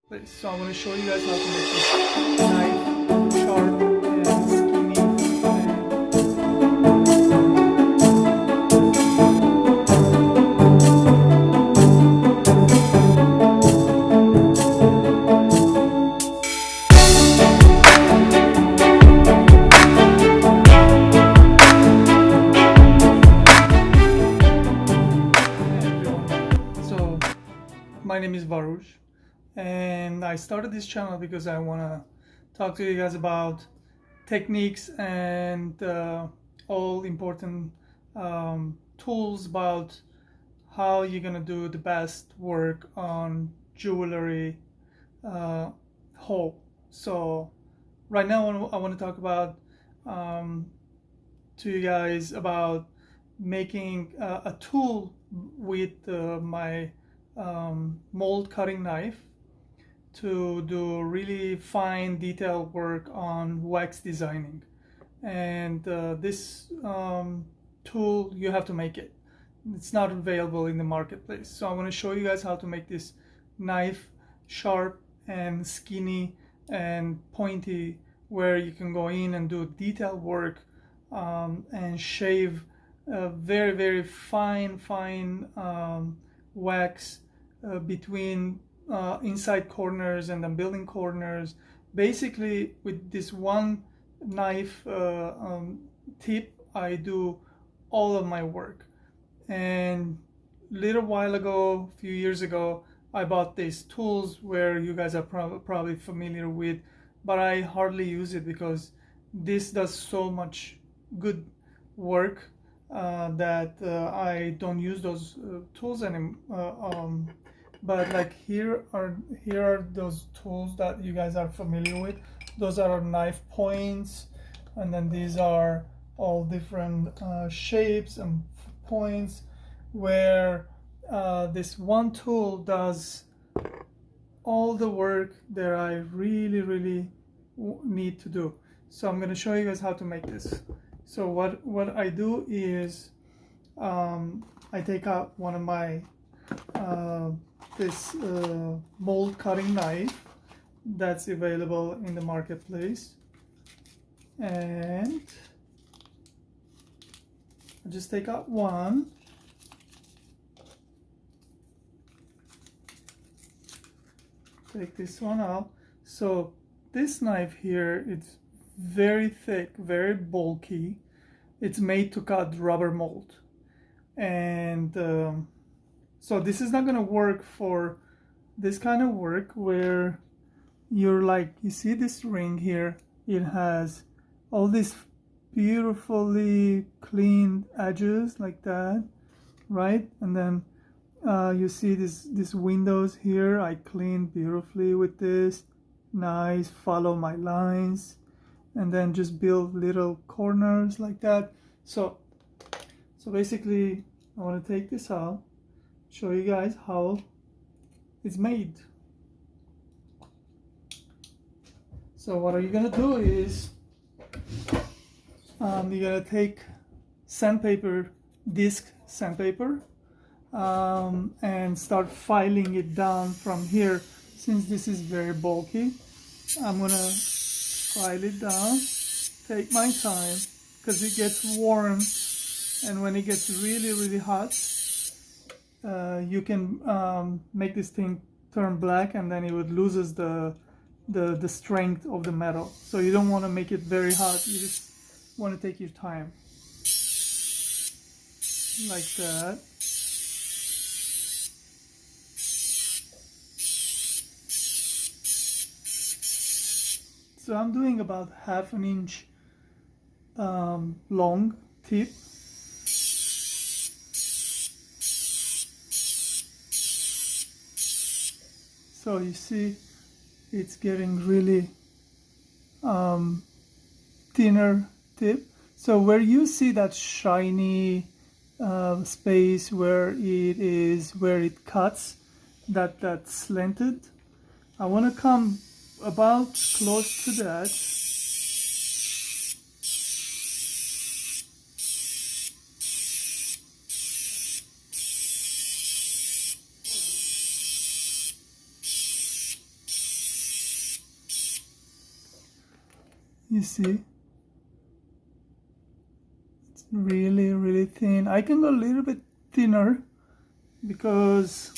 So I'm going to show you guys how to make this knife sharp and skinny. So my name is Varouj, and I started this channel because I want to talk to you guys about techniques and all important tools about how you're gonna do the best work on jewelry whole. So right now I want to talk about um, to you guys about making a tool with my mold cutting knife to do really fine detailed work on wax designing. And this tool, you have to make it. It's not available in the marketplace. So I want to show you guys how to make this knife sharp and skinny and pointy, where you can go in and do detailed work and shave very fine wax between inside corners and then building corners. Basically, with this one knife tip, I do all of my work. And little while ago, a few years ago, I bought these tools where you guys are probably familiar with, but I hardly use it because this does so much good work that I don't use those tools anymore. But like here are those tools that you guys are familiar with. Those are knife points, and then these are all different shapes and points, where this one tool does all the work that I really need to do. So I'm going to show you guys how to make this. So what I do is I take out one of my this mold cutting knife that's available in the marketplace, and I just take out one. Take this one out. So this knife here, it's very thick, very bulky. It's made to cut rubber mold, and so this is not going to work for this kind of work where you're like, you see this ring here, it has all these beautifully clean edges like that, right? And then you see these windows here, I cleaned beautifully with this. Nice, follow my lines, and then just build little corners like that. So basically, I want to take this out, show you guys how it's made. So what are you gonna do is you're gonna take sandpaper, disc sandpaper, and start filing it down from here. Since this is very bulky, I'm gonna file it down, take my time, because it gets warm, and when it gets really hot, you can make this thing turn black, and then it would loses the strength of the metal. So you don't want to make it very hot, you just want to take your time like that. So I'm doing about half an inch long tip. So you see it's getting really thinner tip. So where you see that shiny space where it cuts, that slanted, I want to come about close to that. You see, it's really, really thin. I can go a little bit thinner because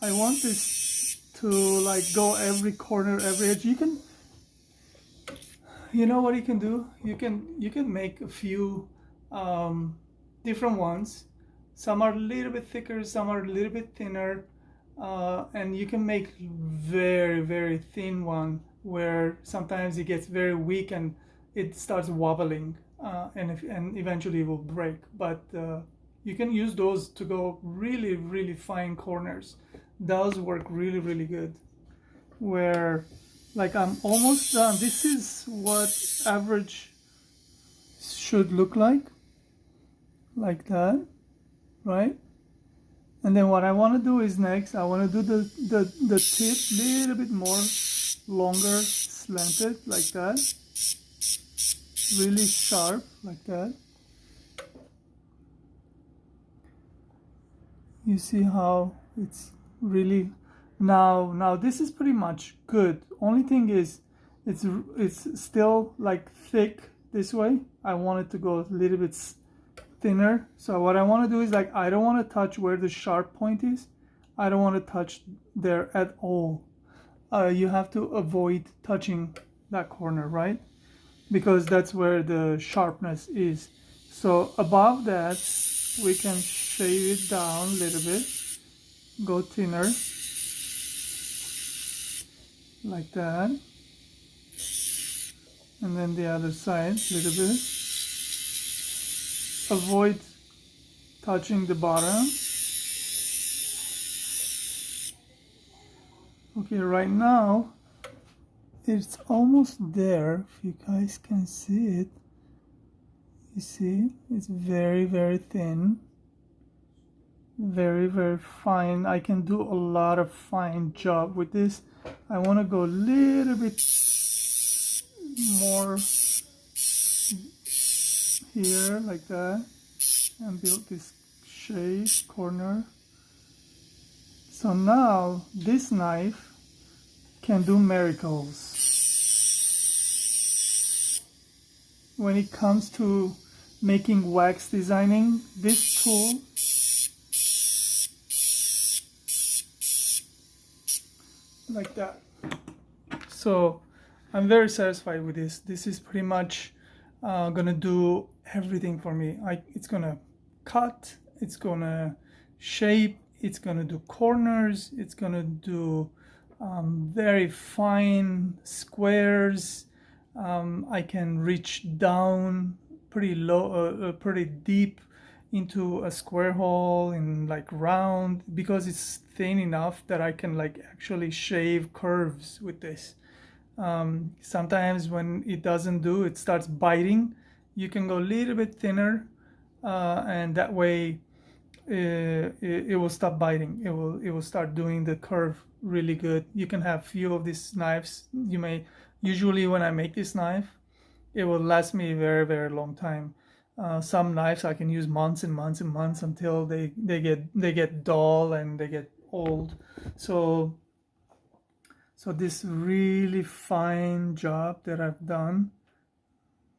I want this to like go every corner, every edge. You know what you can do? You can make a few different ones. Some are a little bit thicker, some are a little bit thinner, and you can make very, very thin one where sometimes it gets very weak and it starts wobbling, and eventually it will break. But you can use those to go really, really fine corners. Those work really, really good. Where, like, I'm almost done. This is what average should look like that, right? And then what I want to do is next, I want to do the tip a little bit more longer, slanted, like that. Really sharp, like that. You see how it's really, now this is pretty much good. Only thing is, it's still like thick this way. I want it to go a little bit thinner. So what I want to do is, like, I don't want to touch where the sharp point is. I don't want to touch there at all. You have to avoid touching that corner, right? Because that's where the sharpness is. So above that, we can shave it down a little bit, go thinner, like that. And then the other side, a little bit. Avoid touching the bottom. Okay, right now it's almost there. If you guys can see it, you see it's very, very thin, very, very fine. I can do a lot of fine job with this. I want to go a little bit more here, like that, and build this shade corner. So now this knife can do miracles. When it comes to making wax designing, this tool like that. So I'm very satisfied with this. This is pretty much gonna do everything for me. It's gonna cut, it's gonna shape, it's gonna do corners, it's gonna do very fine squares. I can reach down pretty low, pretty deep into a square hole in like round, because it's thin enough that I can like actually shave curves with this. Sometimes when it doesn't do, it starts biting. You can go a little bit thinner, and that way it will stop biting. It will start doing the curve really good. You can have few of these knives. You may, usually when I make this knife, it will last me a very, very long time. Some knives I can use months and months and months until they get dull and they get old. So this really fine job that I've done,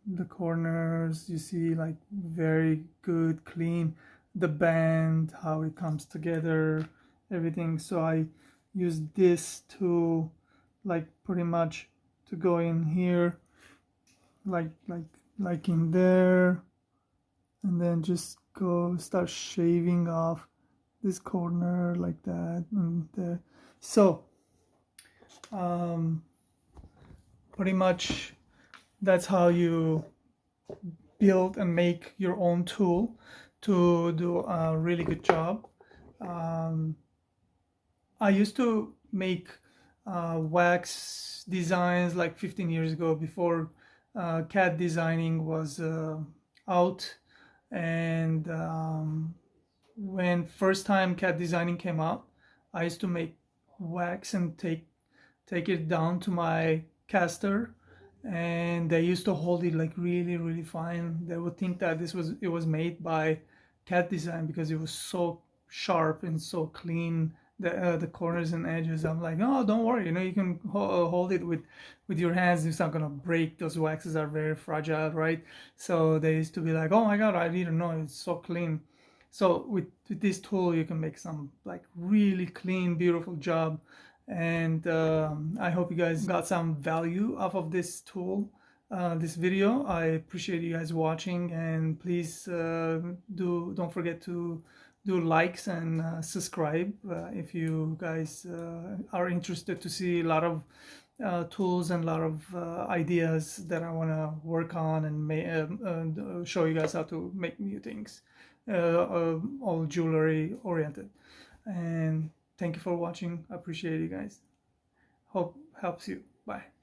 the corners, you see, like very good, clean, the band, how it comes together, everything. So I use this to like pretty much to go in here, like in there, and then just go start shaving off this corner like that and there. So pretty much that's how you build and make your own tool to do a really good job. I used to make wax designs like 15 years ago, before CAD designing was out. And when first time CAD designing came out, I used to make wax and take it down to my caster, and they used to hold it like really, really fine. They would think that it was made by CAD design because it was so sharp and so clean the corners and edges. I'm like, oh, don't worry, you know, you can hold it with your hands. It's not gonna break. Those waxes are very fragile, right? So they used to be like, oh my god, I didn't know, it's so clean. So with this tool, you can make some like really clean, beautiful job. And I hope you guys got some value off of this tool, this video. I appreciate you guys watching, and please don't forget to do likes and subscribe if you guys are interested to see a lot of tools and a lot of ideas that I want to work on and show you guys how to make new things, all jewelry oriented. And thank you for watching. I appreciate you guys. Hope helps you. Bye.